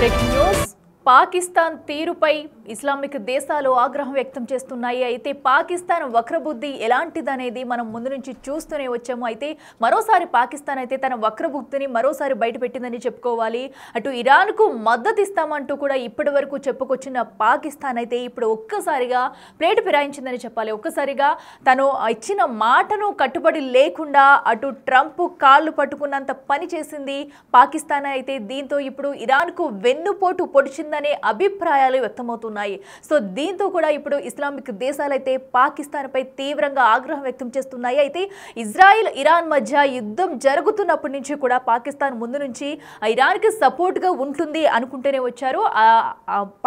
Breaking news Pakistan తీరుపై Islamic దేశాలు ఆగ్రహం వ్యక్తం చేస్తున్నాయి. అయితే పాకిస్తాన్ వక్రబుద్ధి ఎలాంటిదనేది మనం ముందు నుంచి చూస్తూనే వచ్చాము. అయితే మరోసారి పాకిస్తాన్ అయితే తన వక్రబుద్ధిని మరోసారి బయటపెట్టిందని చెప్పుకోవాలి. అటు ఇరాన్కు మద్దతు ఇస్తామంటూ కూడా ఇప్పటి వరకు చెప్పుకొచ్చిన పాకిస్తాన్ అయితే ఇప్పుడు ఒక్కసారిగా ప్లేటు ఫిరాయించిందని చెప్పాలి. ఒక్కసారిగా తను ఇచ్చిన మాటను కట్టుబడి లేకుండా అటు ట్రంప్ కాళ్ళు పట్టుకున్నంత పని చేసింది పాకిస్తాన్. అయితే దీంతో ఇప్పుడు ఇరాన్కు వెన్నుపోటు పొడిచింది అనే అభిప్రాయాలు వ్యక్తమవుతున్నాయి. సో దీంతో కూడా ఇప్పుడు ఇస్లామిక్ దేశాలు అయితే పాకిస్తాన్ పై తీవ్రంగా ఆగ్రహం వ్యక్తం చేస్తున్నాయి. అయితే ఇజ్రాయిల్ ఇరాన్ మధ్య యుద్ధం జరుగుతున్నప్పటి నుంచి కూడా పాకిస్తాన్ ముందు నుంచి ఇరాన్కి సపోర్ట్ గా ఉంటుంది అనుకుంటూనే వచ్చారు.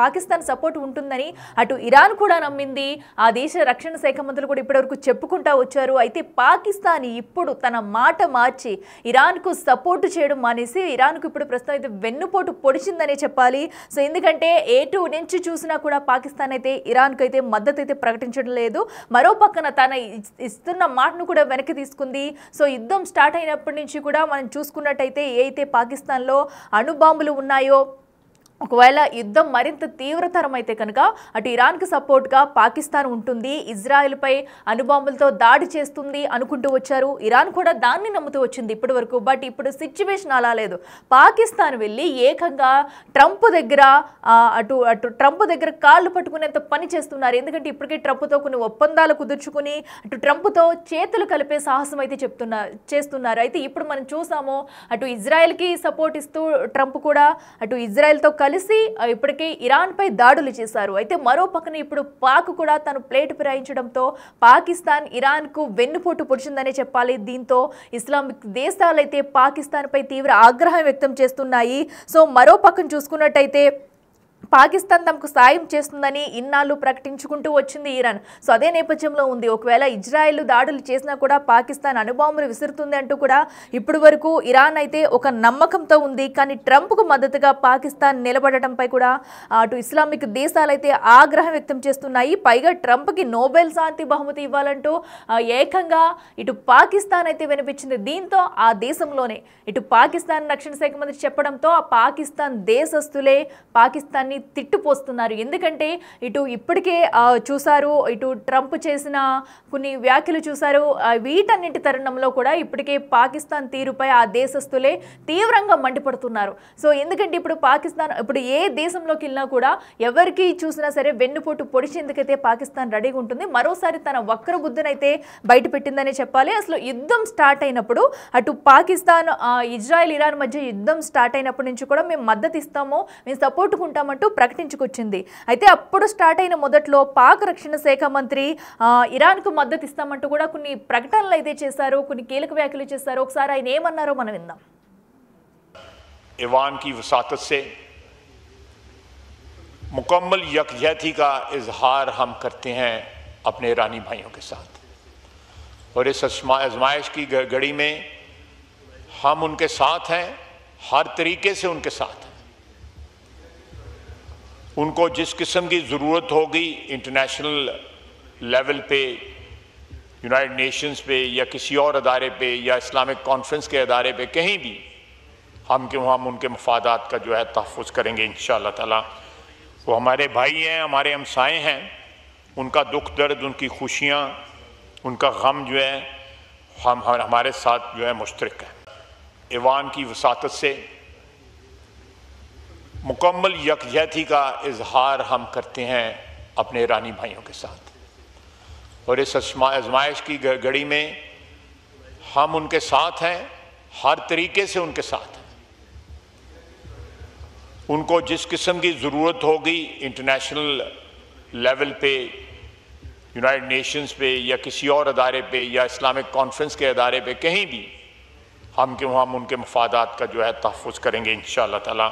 పాకిస్తాన్ సపోర్ట్ ఉంటుందని అటు ఇరాన్ కూడా నమ్మింది. ఆ దేశ రక్షణ శాఖ మంత్రులు కూడా ఇప్పటివరకు చెప్పుకుంటా వచ్చారు. అయితే పాకిస్తాన్ ఇప్పుడు తన మాట మార్చి ఇరాన్కు సపోర్ట్ చేయడం మానేసి ఇరాన్కు ఇప్పుడు ప్రస్తుతం అయితే వెన్నుపోటు పొడిచిందనే చెప్పాలి. సో ఎందుకంటే ఏటు నుంచి చూసినా కూడా పాకిస్తాన్ అయితే ఇరాన్కు అయితే మద్దతు అయితే ప్రకటించడం లేదు. మరో పక్కన తన ఇస్తున్న మాటను కూడా వెనక్కి తీసుకుంది. సో యుద్ధం స్టార్ట్ అయినప్పటి నుంచి కూడా మనం చూసుకున్నట్టయితే ఏ అయితే పాకిస్తాన్లో అణుబాంబులు ఉన్నాయో ఒకవేళ యుద్ధం మరింత తీవ్రతరం అయితే కనుక అటు ఇరాన్కి సపోర్ట్గా పాకిస్తాన్ ఉంటుంది. ఇజ్రాయెల్పై అణుబాంబులతో దాడి చేస్తుంది అనుకుంటూ వచ్చారు. ఇరాన్ కూడా దాన్ని నమ్ముతూ వచ్చింది ఇప్పటి వరకు. బట్ ఇప్పుడు సిచ్యువేషన్ అలా లేదు. పాకిస్తాన్ వెళ్ళి ఏకంగా ట్రంప్ దగ్గర అటు ట్రంప్ దగ్గర కాళ్ళు పట్టుకునేంత పని చేస్తున్నారు. ఎందుకంటే ఇప్పటికే ట్రంప్తో కొన్ని ఒప్పందాలు కుదుర్చుకుని అటు ట్రంప్తో చేతులు కలిపే సాహసం అయితే చేస్తున్నారు. అయితే ఇప్పుడు మనం చూసాము అటు ఇజ్రాయెల్కి సపోర్ట్ ఇస్తూ ట్రంప్ కూడా అటు ఇజ్రాయెల్తో కలిసి ఇప్పటికే ఇరాన్ పై దాడులు చేశారు. అయితే మరో పక్కన ఇప్పుడు పాక్ కూడా తను ప్లేటు ఫిరాయించడంతో పాకిస్తాన్ ఇరాన్ కు వెన్నుపోటు పొడిచిందనే చెప్పాలి. దీంతో ఇస్లామిక్ దేశాలైతే పాకిస్తాన్ పై తీవ్ర ఆగ్రహం వ్యక్తం చేస్తున్నాయి. సో మరో పక్కన చూసుకున్నట్టయితే పాకిస్తాన్ తమకు సాయం చేస్తుందని ఇన్నాళ్ళు ప్రకటించుకుంటూ వచ్చింది ఇరాన్. సో అదే నేపథ్యంలో ఉంది. ఒకవేళ ఇజ్రాయెల్ దాడులు చేసినా కూడా పాకిస్తాన్ అణుబాంబులు విసురుతుంది అంటూ కూడా ఇప్పటి వరకు ఇరాన్ అయితే ఒక నమ్మకంతో ఉంది. కానీ ట్రంప్కు మద్దతుగా పాకిస్తాన్ నిలబడటంపై కూడా అటు ఇస్లామిక్ దేశాలైతే ఆగ్రహం వ్యక్తం చేస్తున్నాయి. పైగా ట్రంప్కి నోబెల్ శాంతి బహుమతి ఇవ్వాలంటూ ఏకంగా ఇటు పాకిస్తాన్ అయితే వినిపించింది. దీంతో ఆ దేశంలోనే ఇటు పాకిస్తాన్ రక్షణ శాఖ మంత్రి చెప్పడంతో ఆ పాకిస్తాన్ దేశస్తులే పాకిస్తాన్ని తిట్టుపోస్తున్నారు. ఎందుకంటే ఇటు ఇప్పటికే చూసారు, ఇటు ట్రంప్ చేసిన కొన్ని వ్యాఖ్యలు చూసారు. వీటన్నింటి తరుణంలో కూడా ఇప్పటికే పాకిస్తాన్ తీరుపై ఆ దేశస్తులే తీవ్రంగా మండిపడుతున్నారు. సో ఎందుకంటే ఇప్పుడు పాకిస్తాన్ ఇప్పుడు ఏ దేశంలోకి వెళ్ళినా కూడా ఎవరికి చూసినా సరే వెన్నుపోటు పొడిచేందుకైతే పాకిస్తాన్ రెడీగా ఉంటుంది. మరోసారి తన వక్ర బుద్ధినైతే బయట పెట్టిందనే చెప్పాలి. అసలు యుద్ధం స్టార్ట్ అయినప్పుడు అటు పాకిస్తాన్ ఇజ్రాయెల్ ఇరాన్ మధ్య యుద్ధం స్టార్ట్ అయినప్పటి నుంచి కూడా మేము మద్దతు ఇస్తాము, మేము సపోర్ట్ ఉంటామంటూ ప్రకటించుకొచ్చింది. అయితే అప్పుడు స్టార్ట్ అయిన మొదట్లో పాక్ రక్షణ శాఖ మంత్రి ఇరాన్కు మద్దతు ఇస్తామంటూ కూడా కొన్ని ప్రకటనలు అయితే చేశారు, కొన్ని కీలక వ్యాఖ్యలు చేశారు. ఒకసారి ఆయన ఏమన్నారో మనం విందాం. ईरान की वसातत से मुकम्मल यकजहती का इजहार हम करते हैं अपने ईरानी भाइयों के साथ, और इस आजमाइश की घड़ी में हम उनके साथ हैं, हर तरीके से उनके साथ हैं। उनको जिस किस्म की ज़रूरत होगी इंटरनेशनल लेवल पे, यूनाइटेड नेशंस पे या किसी और अदारे पे या इस्लामिक कॉन्फ्रेंस के अदारे पे, कहीं भी हम उनके मफादात का जो है तहफ़्फ़ुज़ करेंगे इंशाअल्लाह ताला। वो हमारे भाई हैं, हमारे हमसाए हैं, उनका दुख दर्द, उनकी खुशियाँ, उनका गम जो है हमारे साथ जो है मुश्तरक है। ईरान की वसातत से मुकम्मल यकजहती का इजहार हम करते हैं अपने ईरानी भाइयों के साथ, और इस आजमाइश की घड़ी में हम उनके साथ हैं, हर तरीके से उनके साथ हैं। उनको जिस किस्म की ज़रूरत होगी इंटरनेशनल लेवल पे, यूनाइटेड नेशंस पे या किसी और अदारे पे या इस्लामिक कॉन्फ्रेंस के अदारे पे, कहीं भी हम उनके मफादात का जो है तहफ़्फ़ुज़ करेंगे इंशाअल्लाह ताला।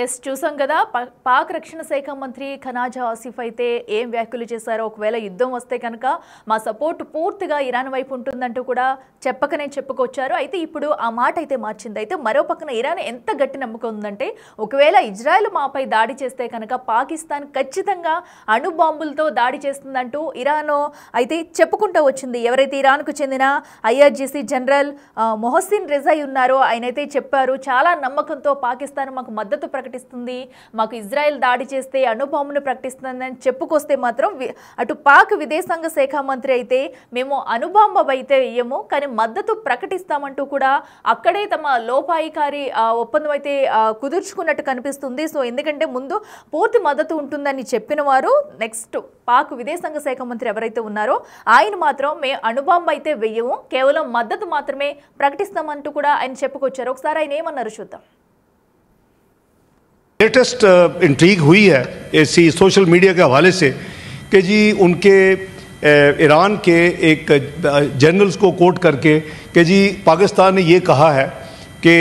ఎస్ చూసాం కదా పాక్ రక్షణ శాఖ మంత్రి ఖనాజా ఆసిఫ్ అయితే ఏం వ్యాఖ్యలు చేశారో, ఒకవేళ యుద్ధం వస్తే కనుక మా సపోర్ట్ పూర్తిగా ఇరాన్ వైపు ఉంటుందంటూ కూడా చెప్పకనే చెప్పుకొచ్చారు. అయితే ఇప్పుడు ఆ మాట అయితే మార్చింది. అయితే మరో పక్కన ఇరాన్ ఎంత గట్టి నమ్మకం ఉందంటే ఒకవేళ ఇజ్రాయెల్ మాపై దాడి చేస్తే కనుక పాకిస్తాన్ ఖచ్చితంగా అణుబాంబులతో దాడి చేస్తుందంటూ ఇరాన్ అయితే చెప్పుకుంటూ వచ్చింది. ఎవరైతే ఇరాన్కు చెందిన IRGC జనరల్ మొహసిన్ రిజాయి ఉన్నారో ఆయనైతే చెప్పారు, చాలా నమ్మకంతో పాకిస్తాన్ మాకు మద్దతు ప్రకటిస్తుంది, మాకు ఇజ్రాయెల్ దాడి చేస్తే అణుబాంబును ప్రకటిస్తుందని చెప్పుకొస్తే మాత్రం అటు పాక్ విదేశాంగ శాఖ మంత్రి అయితే మేము అణుబాంబ అయితే వేయము కానీ మద్దతు ప్రకటిస్తామంటూ కూడా అక్కడే తమ లోపాయికారి ఒప్పందం అయితే కుదుర్చుకున్నట్టు కనిపిస్తుంది. సో ఎందుకంటే ముందు పూర్తి మద్దతు ఉంటుందని చెప్పిన వారు నెక్స్ట్ పాక్ విదేశాంగ శాఖ మంత్రి ఎవరైతే ఉన్నారో ఆయన మాత్రం మేము అణుబాంబ అయితే వేయము, కేవలం మద్దతు మాత్రమే ప్రకటిస్తామంటూ కూడా ఆయన చెప్పుకొచ్చారు. ఒకసారి ఆయన ఏమన్నారు చూద్దాం. लेटेस्ट इंट्रीग हुई है ऐसी सोशल मीडिया के हवाले से कि जी उनके ईरान के एक जनरल्स को कोट करके कि जी पाकिस्तान ने ये कहा है कि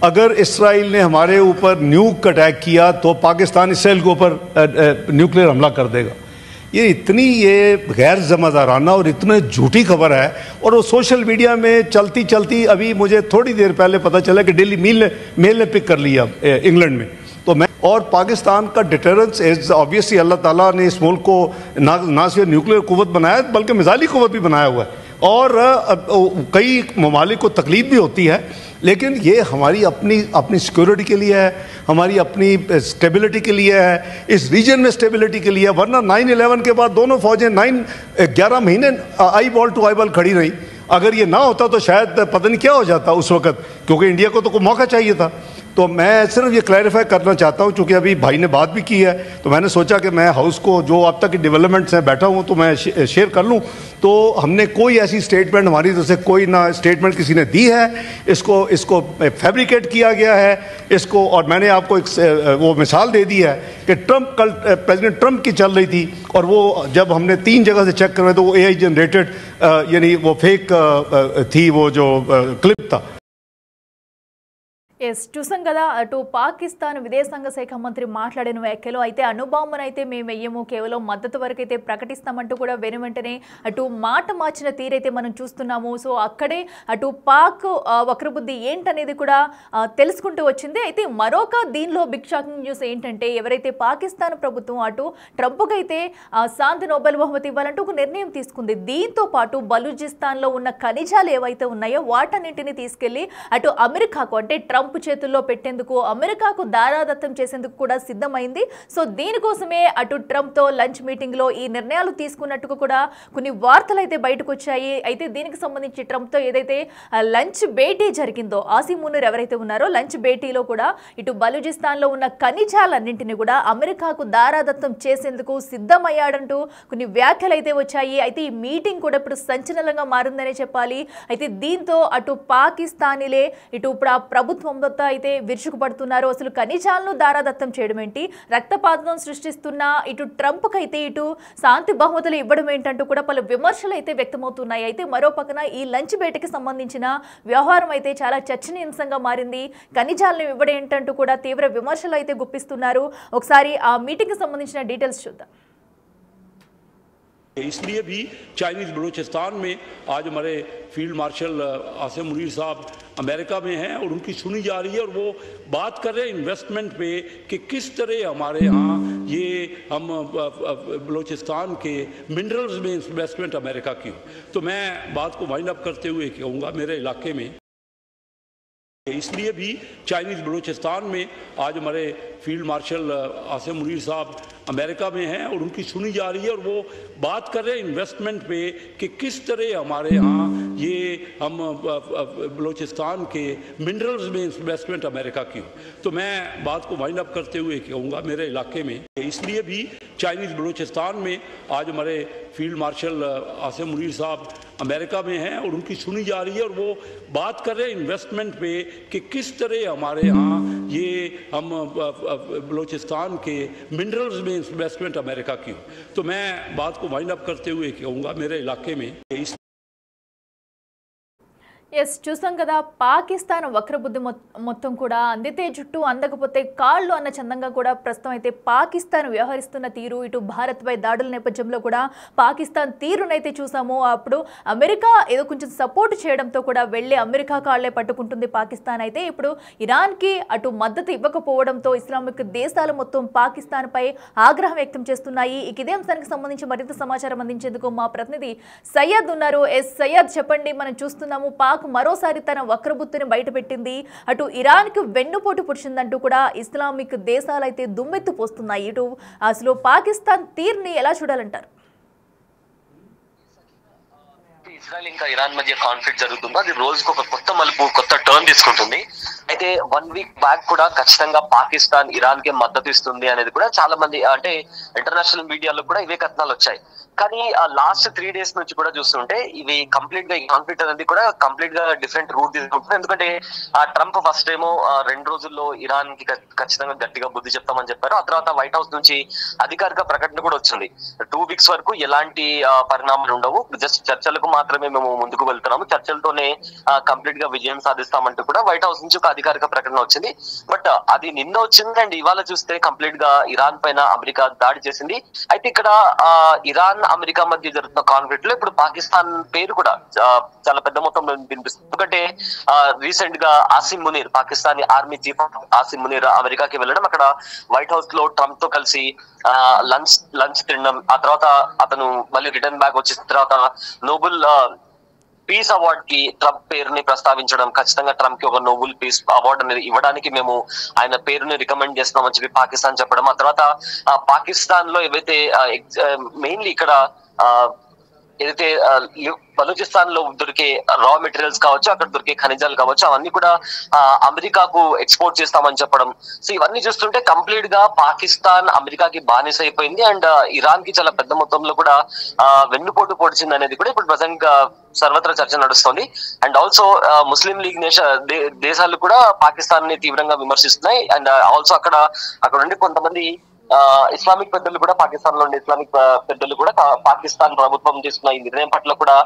अगर इसराइल ने हमारे ऊपर न्यूक अटैक किया तो पाकिस्तान इसराइल के ऊपर न्यूक्लियर हमला कर देगा। ये गैर ज़िम्मेदाराना और इतनी झूठी खबर है और वो सोशल मीडिया में चलती चलती अभी मुझे थोड़ी देर पहले पता चला कि डेली मेल ने पिक कर लिया इंग्लैंड में। तो मैं और पाकिस्तान का डिटरेंस इज ऑब्वियसली अल्लाह ताला ने इस मुल्क को ना सिर्फ न्यूक्लियर कुव्वत बनाया बल्कि मिसाइली कुव्वत भी बनाया हुआ है और कई ममालिक को तकलीफ भी होती है, लेकिन ये हमारी अपनी सिक्योरिटी के लिए है, हमारी अपनी स्टेबिलिटी के लिए है, इस रीजन में स्टेबिलिटी के लिए है। वरना 9/11 के बाद दोनों फौजें 11 महीने eyeball to eyeball खड़ी रही। अगर ये ना होता तो शायद पता नहीं क्या हो जाता उस वक्त, क्योंकि इंडिया को तो कोई मौका चाहिए था। तो मैं सिर्फ ये क्लैरिफाई करना चाहता हूँ, क्योंकि अभी भाई ने बात भी की है तो मैंने सोचा कि मैं हाउस को जो अब तक की डेवलपमेंट्स हैं बैठा हूँ तो मैं शेयर कर लूँ। तो हमने कोई ऐसी स्टेटमेंट हमारी तरफ से कोई ना स्टेटमेंट किसी ने दी है, इसको फैब्रिकेट किया गया है इसको। और मैंने आपको एक वो मिसाल दे दी है कि कल प्रेसिडेंट ट्रंप की चल रही थी और वो जब हमने 3 जगह से चेक करवाए तो वो AI जनरेटेड यानी वो फेक थी वो जो क्लिप था। ఎస్ చూసాం కదా అటు పాకిస్తాన్ విదేశాంగ శాఖ మంత్రి మాట్లాడిన వ్యాఖ్యలు అయితే అణుబాంబునైతే మేము వెయ్యము, కేవలం మద్దతు వరకు అయితే ప్రకటిస్తామంటూ కూడా వెంటనే అటు మాట మార్చిన తీరైతే మనం చూస్తున్నాము. సో అక్కడే అటు పాక్ వక్రబుద్ధి ఏంటనేది కూడా తెలుసుకుంటూ వచ్చింది. అయితే మరొక దీనిలో బిగ్ షాకింగ్ న్యూస్ ఏంటంటే ఎవరైతే పాకిస్తాన్ ప్రభుత్వం అటు ట్రంప్కి అయితే శాంతి నోబెల్ బహుమతి ఇవ్వాలంటూ ఒక నిర్ణయం తీసుకుంది. దీంతో పాటు బలూచిస్తాన్లో ఉన్న ఖనిజాలు ఏవైతే ఉన్నాయో వాటన్నింటినీ తీసుకెళ్లి అటు అమెరికాకు అంటే ట్రంప్ చేతుల్లో పెట్టేందుకు అమెరికాకు దారాదత్తం చేసేందుకు కూడా సిద్ధమైంది. సో దీనికోసమే అటు ట్రంప్తో లంచ్ మీటింగ్లో ఈ నిర్ణయాలు తీసుకున్నట్టుగా కూడా కొన్ని వార్తలు అయితే బయటకు వచ్చాయి. అయితే దీనికి సంబంధించి ట్రంప్తో ఏదైతే లంచ్ భేటీ జరిగిందో ఆసిమ్ మునీర్ ఎవరైతే ఉన్నారో లంచ్ భేటీలో కూడా ఇటు బలూచిస్తాన్లో ఉన్న ఖనిజాలన్నింటినీ కూడా అమెరికాకు దారాదత్తం చేసేందుకు సిద్ధమయ్యాడంటూ కొన్ని వ్యాఖ్యలు అయితే వచ్చాయి. అయితే ఈ మీటింగ్ కూడా ఇప్పుడు సంచలనంగా మారిందనే చెప్పాలి. అయితే దీంతో అటు పాకిస్తానీలే ఇటు ప్రభుత్వం అయితే విరుచుకుపడుతున్నారు. అసలు ఖనిజాలను దారాదత్తం చేయడం ఏంటి, రక్తపాతం సృష్టిస్తున్న ఇటు ట్రంప్కి అయితే ఇటు శాంతి బహుమతులు ఇవ్వడం ఏంటంటూ కూడా పలు విమర్శలు అయితే వ్యక్తమవుతున్నాయి. అయితే మరో పక్కన ఈ లంచ్ భేటీకి సంబంధించిన వ్యవహారం అయితే చాలా చర్చనీయాంశంగా మారింది. ఖనిజాలను ఇవ్వడం ఏంటంటూ కూడా తీవ్ర విమర్శలు అయితే గుప్పిస్తున్నారు. ఒకసారి ఆ మీటింగ్కి సంబంధించిన డీటెయిల్స్ చూద్దాం. इसलिए भी चाइनीज़ बलूचिस्तान में आज हमारे फील्ड मार्शल आसिम मुनीर साहब अमेरिका में हैं और उनकी सुनी जा रही है और वो बात कर रहे हैं इन्वेस्टमेंट पे कि किस तरह हमारे यहाँ ये हम बलूचिस्तान के मिनरल्स में इन्वेस्टमेंट अमेरिका की हो। तो मैं बात को वाइंड अप करते हुए कहूँगा मेरे इलाके में इसलिए भी चाइनीज़ बलूचिस्तान में आज हमारे फील्ड मार्शल आसिम मुनीर साहब अमेरिका में हैं और उनकी सुनी जा रही है और वो बात कर रहे हैं इन्वेस्टमेंट पे कि किस तरह हमारे यहाँ ये हम बलूचिस्तान के मिनरल्स में इन्वेस्टमेंट अमेरिका की हो। तो मैं बात को वाइंड अप करते हुए कहूँगा मेरे इलाके में इसलिए भी चाइनीज़ बलूचिस्तान में आज हमारे फील्ड मार्शल आसिम मुनीर साहब अमेरिका में हैं और उनकी सुनी जा रही है और वो बात कर रहे हैं इन्वेस्टमेंट पे कि किस तरह हमारे यहाँ ये हम बलूचिस्तान के मिनरल्स में इन्वेस्टमेंट अमेरिका की हो। तो मैं बात को वाइंड अप करते हुए कहूँगा मेरे इलाके में ఎస్, చూసాం కదా, పాకిస్తాన్ వక్రబుద్ధి మొత్తం కూడా అందితే జుట్టు అందకపోతే కాళ్ళు అన్న చందంగా కూడా ప్రస్తుతం అయితే పాకిస్తాన్ వ్యవహరిస్తున్న తీరు, ఇటు భారత్పై దాడుల నేపథ్యంలో కూడా పాకిస్తాన్ తీరునైతే చూసాము. అప్పుడు అమెరికా ఏదో కొంచెం సపోర్ట్ చేయడంతో కూడా వెళ్ళి అమెరికా కాళ్లే పట్టుకుంటుంది పాకిస్తాన్. అయితే ఇప్పుడు ఇరాన్కి అటు మద్దతు ఇవ్వకపోవడంతో ఇస్లామిక్ దేశాలు మొత్తం పాకిస్తాన్పై ఆగ్రహం వ్యక్తం చేస్తున్నాయి. ఇదే అంశానికి సంబంధించి మరింత సమాచారం అందించేందుకు మా ప్రతినిధి సయ్యద్ ఉన్నారు. ఎస్ సయ్యద్, చెప్పండి. మనం చూస్తున్నాము పాక్ మరోసారి తన వక్రబుద్ధిని బయటపెట్టింది. అటు ఇరాన్కు వెన్నుపోటు పొడిచిందంటూ కూడా ఇస్లామిక్ దేశాలైతే దుమ్మెత్తు పోస్తున్నాయి. ఇటు అసలు పాకిస్తాన్ తీరుని ఎలా చూడాలంటారు? ఇజ్రాయెల్ ఇంకా ఇరాన్ మధ్య కాన్ఫ్లిక్ట్ జరుగుతుందో అది రోజుకు ఒక కొత్త మలుపు, కొత్త టర్న్ తీసుకుంటుంది. అయితే 1 వీక్ బ్యాక్ కూడా ఖచ్చితంగా పాకిస్తాన్ ఇరాన్ కి మద్దతు ఇస్తుంది అనేది కూడా చాలా మంది అంటే ఇంటర్నేషనల్ మీడియాలో కూడా ఇవే కథనాలు వచ్చాయి. కానీ ఆ లాస్ట్ 3 days నుంచి కూడా చూస్తుంటే ఇవి కంప్లీట్ గా ఈ కాన్ఫ్లిక్ట్ అనేది కూడా కంప్లీట్ గా డిఫరెంట్ రూట్ తీసుకుంటుంది. ఎందుకంటే ఆ ట్రంప్ ఫస్ట్ ఏమో 2 రోజుల్లో ఇరాన్ కి ఖచ్చితంగా గట్టిగా బుద్ధి చెప్తామని చెప్పారు. ఆ తర్వాత వైట్ హౌస్ నుంచి అధికారిక ప్రకటన కూడా వచ్చింది. 2 weeks వరకు ఎలాంటి పరిణామాలు ఉండవు, జస్ట్ చర్చలకు మాత్రమే మేము ముందుకు వెళ్తున్నాము, చర్చలతోనే కంప్లీట్ గా విజయం సాధిస్తామంటూ కూడా వైట్ హౌస్ నుంచి ఒక అధికారిక ప్రకటన వచ్చింది. బట్ అది నిన్న వచ్చింది అండ్ ఇవాళ చూస్తే కంప్లీట్ గా ఇరాన్ పైన అమెరికా దాడి చేసింది. అయితే ఇక్కడ ఇరాన్ అమెరికా మధ్య జరుగుతున్న కాన్ఫ్లిక్ట్ లో ఇప్పుడు పాకిస్తాన్ పేరు కూడా చాలా పెద్ద మొత్తంలో వినిపిస్తుంది. ఎందుకంటే రీసెంట్ గా ఆసిమ్ మునీర్, పాకిస్తానీ ఆర్మీ చీఫ్ ఆసిమ్ మునీర్ అమెరికాకి వెళ్ళడం, అక్కడ వైట్ హౌస్ లో ట్రంప్ తో కలిసి లంచ్ తినడం, ఆ తర్వాత అతను మళ్ళీ రిటర్న్ బ్యాక్ వచ్చిన తర్వాత నోబెల్ పీస్ అవార్డ్ కి ట్రంప్ పేరుని ప్రస్తావించడం, ఖచ్చితంగా ట్రంప్ కి ఒక నోబెల్ పీస్ అవార్డు అనేది ఇవ్వడానికి మేము ఆయన పేరుని రికమెండ్ చేస్తున్నామని చెప్పి పాకిస్తాన్ చెప్పడం. ఆ తర్వాత పాకిస్తాన్ లో ఏవైతే మెయిన్లీ ఇక్కడ ఏదైతే బలూచిస్తాన్ లో దొరికే రా మెటీరియల్స్ కావచ్చు, అక్కడ దొరికే ఖనిజాలు కావచ్చు, అవన్నీ కూడా అమెరికాకు ఎక్స్పోర్ట్ చేస్తామని చెప్పడం. సో ఇవన్నీ చూస్తుంటే కంప్లీట్ గా పాకిస్తాన్ అమెరికాకి బానిస అయిపోయింది అండ్ ఇరాన్ కి చాలా పెద్ద మొత్తంలో కూడా వెన్నుపోటు పొడిచింది అనేది కూడా ఇప్పుడు ప్రజెంట్ గా సర్వత్రా చర్చ నడుస్తుంది. అండ్ ఆల్సో ముస్లిం లీగ్ దేశాలు కూడా పాకిస్తాన్ ని తీవ్రంగా విమర్శిస్తున్నాయి. అండ్ ఆల్సో అక్కడ నుండి కొంతమంది ఇస్లామిక్ పెద్దలు కూడా, పాకిస్తాన్ లో ఉండే ఇస్లామిక్ పెద్దలు కూడా పాకిస్తాన్ ప్రభుత్వం తీసుకున్న ఈ నిర్ణయం పట్ల కూడా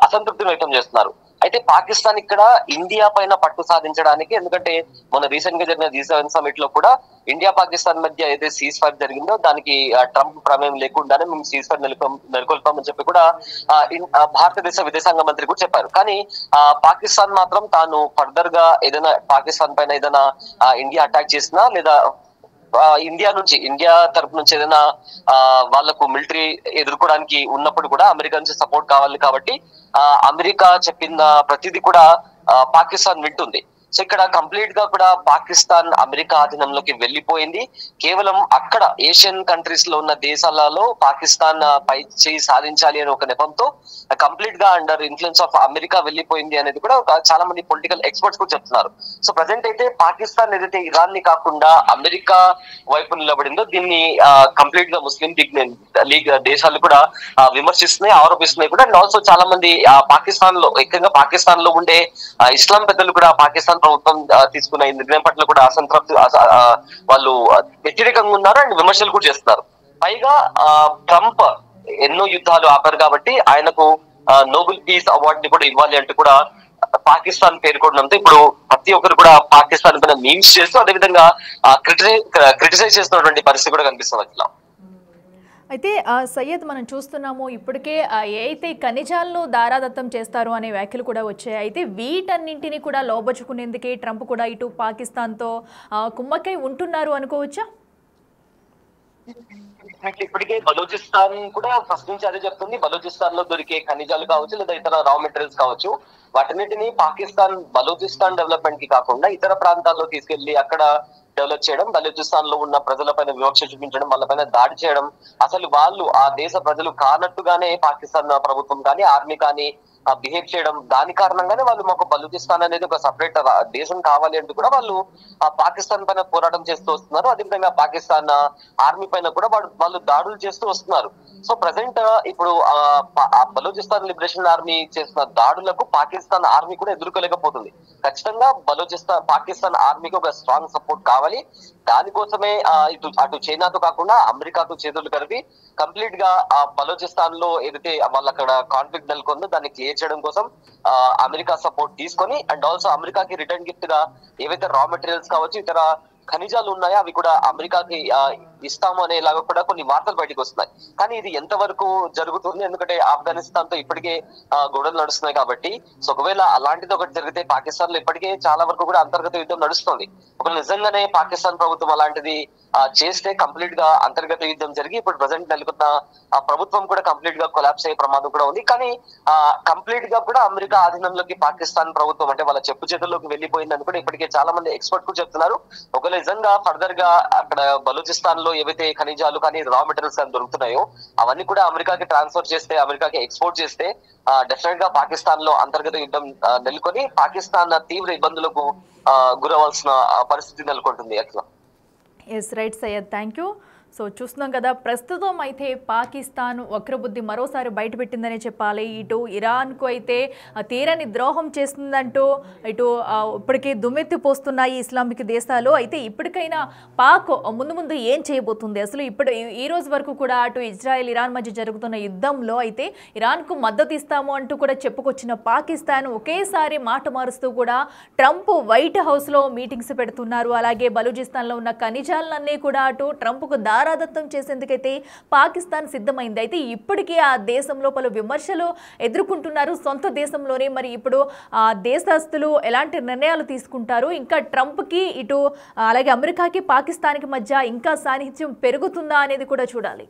అసంతృప్తిని వ్యక్తం చేస్తున్నారు. అయితే పాకిస్తాన్ ఇక్కడ ఇండియా పైన పట్టు సాధించడానికి, ఎందుకంటే మన రీసెంట్ గా జరిగిన G7 సమిట్ లో కూడా ఇండియా పాకిస్తాన్ మధ్య ఏదైతే సీజ్ ఫైర్ జరిగిందో దానికి ట్రంప్ ప్రమేయం లేకుండానే మేము సీజ్ ఫైర్ నెలకొల్పామని చెప్పి కూడా భారతదేశ విదేశాంగ మంత్రి కూడా చెప్పారు. కానీ పాకిస్తాన్ మాత్రం తాను ఫర్దర్ గా ఏదైనా పాకిస్తాన్ పైన ఏదైనా ఇండియా అటాక్ చేసినా లేదా ఇండియా తరపు నుంచి ఏదైనా వాళ్లకు మిలిటరీ ఎదుర్కోవడానికి ఉన్నప్పుడు కూడా అమెరికా నుంచి సపోర్ట్ కావాలి. కాబట్టి అమెరికా చెప్పిన ప్రతిదీ కూడా పాకిస్తాన్ వింటుంది. సో ఇక్కడ కంప్లీట్ గా కూడా పాకిస్తాన్ అమెరికా ఆధీనంలోకి వెళ్లిపోయింది. కేవలం అక్కడ ఏషియన్ కంట్రీస్ లో ఉన్న దేశాలలో పాకిస్తాన్ పై చేయి సాధించాలి అనే ఒక నెపంతో కంప్లీట్ గా అండర్ ఇన్ఫ్లుయెన్స్ ఆఫ్ అమెరికా వెళ్లిపోయింది అనేది కూడా చాలా మంది పొలిటికల్ ఎక్స్పర్ట్స్ కూడా చెప్తున్నారు. సో ప్రజెంట్ అయితే పాకిస్తాన్ ఏదైతే ఇరాన్ ని కాకుండా అమెరికా వైపు నిలబడిందో దీన్ని కంప్లీట్ గా ముస్లిం లీగ్ దేశాలు కూడా విమర్శిస్తున్నాయి, ఆరోపిస్తున్నాయి కూడా. అండ్ ఆల్సో చాలా మంది పాకిస్తాన్ లో, ఎక్కువగా పాకిస్తాన్ లో ఉండే ఇస్లాం పెద్దలు కూడా పాకిస్తాన్ ప్రభుత్వం తీసుకున్న ఈ నిర్ణయం పట్ల కూడా అసంతృప్తి, వాళ్ళు వ్యతిరేకంగా ఉన్నారు అండ్ విమర్శలు కూడా చేస్తున్నారు. పైగా ట్రంప్ ఎన్నో యుద్ధాలు ఆపారు కాబట్టి ఆయనకు నోబెల్ పీస్ అవార్డు ని కూడా ఇవ్వాలి అంటూ కూడా పాకిస్తాన్ పేర్కొనడంతో ఇప్పుడు ప్రతి ఒక్కరు కూడా పాకిస్తాన్ పైన మీమ్స్ చేస్తూ అదేవిధంగా క్రిటిసైజ్ చేస్తున్నటువంటి పరిస్థితి కూడా కనిపిస్తుంది అట్లా. అయితే సయ్యద్, మనం చూస్తున్నాము ఇప్పటికే అయితే ఖనిజాలను దారాదత్తం చేస్తారు అనే వ్యాఖ్యలు కూడా వచ్చాయి. అయితే వీటన్నింటినీ కూడా లోబచుకునేందుకే ట్రంప్ కూడా ఇటు పాకిస్తాన్తో కుమ్మక్కై ఉంటున్నారు అనుకోవచ్చా? ఇప్పటికే బలూచిస్తాన్ కూడా ఫస్ట్ నుంచి అదే చెప్తుంది. బలూచిస్తాన్ లో దొరికే ఖనిజాలు కావచ్చు లేదా ఇతర రా మెటీరియల్స్ కావచ్చు, వాటన్నిటిని బలూచిస్తాన్ డెవలప్మెంట్ కి కాకుండా ఇతర ప్రాంతాల్లో తీసుకెళ్లి అక్కడ డెవలప్ చేయడం, బలూచిస్తాన్ లో ఉన్న ప్రజలపైన వివక్ష చూపించడం, వాళ్ళపైన దాడి చేయడం, అసలు వాళ్ళు ఆ దేశ ప్రజలు కానట్టుగానే పాకిస్తాన్ ప్రభుత్వం కానీ ఆర్మీ కానీ బిహేవ్ చేయడం, దాని కారణంగానే వాళ్ళు మాకు బలూచిస్తాన్ అనేది ఒక సపరేట్ దేశం కావాలి అంటూ కూడా వాళ్ళు పాకిస్తాన్ పైన పోరాటం చేస్తూ వస్తున్నారు. అదేవిధంగా పాకిస్తాన్ ఆర్మీ పైన కూడా వాళ్ళు దాడులు చేస్తూ వస్తున్నారు. సో ప్రజెంట్ ఇప్పుడు బలూచిస్తాన్ లిబరేషన్ ఆర్మీ చేసిన దాడులకు పాకిస్తాన్ ఆర్మీ కూడా ఎదుర్కోలేకపోతుంది. ఖచ్చితంగా పాకిస్తాన్ ఆర్మీకి ఒక స్ట్రాంగ్ సపోర్ట్ కావాలి. దానికోసమే అటు చైనాతో కాకుండా అమెరికాతో చేతులు కలిపి కంప్లీట్ గా బలోచిస్తాన్ లో ఏదైతే వాళ్ళు అక్కడ కాన్ఫ్లిక్ట్ నెలకొందో దాన్ని క్లియర్ చేయడం కోసం అమెరికా సపోర్ట్ తీసుకొని, అండ్ ఆల్సో అమెరికాకి రిటర్న్ గిఫ్ట్ గా ఏవైతే రా మెటీరియల్స్ కావచ్చు, ఇతర ఖనిజాలు ఉన్నాయో అవి కూడా అమెరికాకి ఇస్తాము అనేలాగా కూడా కొన్ని వార్తలు బయటకు వస్తున్నాయి. కానీ ఇది ఎంతవరకు జరుగుతుంది, ఎందుకంటే ఆఫ్ఘనిస్తాన్ తో ఇప్పటికే గొడవలు నడుస్తున్నాయి కాబట్టి. సో ఒకవేళ అలాంటిది ఒకటి జరిగితే పాకిస్తాన్ లో ఇప్పటికే చాలా వరకు కూడా అంతర్గత యుద్ధం నడుస్తుంది. ఒకవేళ నిజంగానే పాకిస్తాన్ ప్రభుత్వం అలాంటిది చేస్తే కంప్లీట్ గా అంతర్గత యుద్ధం జరిగి ఇప్పుడు ప్రజెంట్ నెలకొన్న ప్రభుత్వం కూడా కంప్లీట్ గా కొలాప్స్ అయ్యే ప్రమాదం కూడా ఉంది. కానీ కంప్లీట్ గా కూడా అమెరికా ఆధీనంలోకి పాకిస్తాన్ ప్రభుత్వం అంటే వాళ్ళ చెప్పు చేతుల్లోకి వెళ్లిపోయిందని కూడా ఇప్పటికే చాలా మంది ఎక్స్పర్ట్ కూడా చెప్తున్నారు. ఒకవేళ నిజంగా ఫర్దర్ గా అక్కడ బలూచిస్తాన్ లో ఏవైతే ఖనిజాలు కానీ రా మెటీరియల్స్ కానీ దొరుకుతున్నాయో అవన్నీ కూడా అమెరికాకి ట్రాన్స్ఫర్ చేస్తే, అమెరికాకి ఎక్స్పోర్ట్ చేస్తే డెఫినెట్ గా పాకిస్తాన్ లో అంతర్గత యుద్ధం నెలకొని పాకిస్తాన్ తీవ్ర ఇబ్బందులకు గురవలసిన పరిస్థితి నెలకొంటుంది. అట్లా yes right Syed, thank you. So చూస్తున్నాం కదా, ప్రస్తుతం అయితే పాకిస్తాన్ వక్రబుద్ధి మరోసారి బయటపెట్టిందనే చెప్పాలి. ఇటు ఇరాన్కు అయితే తీరని ద్రోహం చేస్తుందంటూ ఇటు ఇప్పటికే దుమ్మెత్తిపోస్తున్నాయి ఇస్లామిక్ దేశాలు. అయితే ఇప్పటికైనా పాక్ ముందు ఏం చేయబోతుంది అసలు? ఇప్పుడు ఈ రోజు వరకు కూడా అటు ఇజ్రాయెల్ ఇరాన్ మధ్య జరుగుతున్న యుద్ధంలో అయితే ఇరాన్కు మద్దతు ఇస్తాము అంటూ కూడా చెప్పుకొచ్చిన పాకిస్తాన్ ఒకేసారి మాట మారుస్తూ కూడా ట్రంప్ వైట్ హౌస్లో మీటింగ్స్ పెడుతున్నారు. అలాగే బలూచిస్తాన్లో ఉన్న ఖనిజాలన్నీ కూడా అటు ట్రంప్కు దారాదత్తం చేసేందుకైతే పాకిస్తాన్ సిద్ధమైంది. అయితే ఇప్పటికీ ఆ దేశంలో పలు విమర్శలు ఎదుర్కొంటున్నారు సొంత దేశంలోనే. మరి ఇప్పుడు దేశస్తులు ఎలాంటి నిర్ణయాలు తీసుకుంటారు? ఇంకా ట్రంప్కి ఇటు అలాగే అమెరికాకి పాకిస్తాన్కి మధ్య ఇంకా సాన్నిహిత్యం పెరుగుతుందా అనేది కూడా చూడాలి.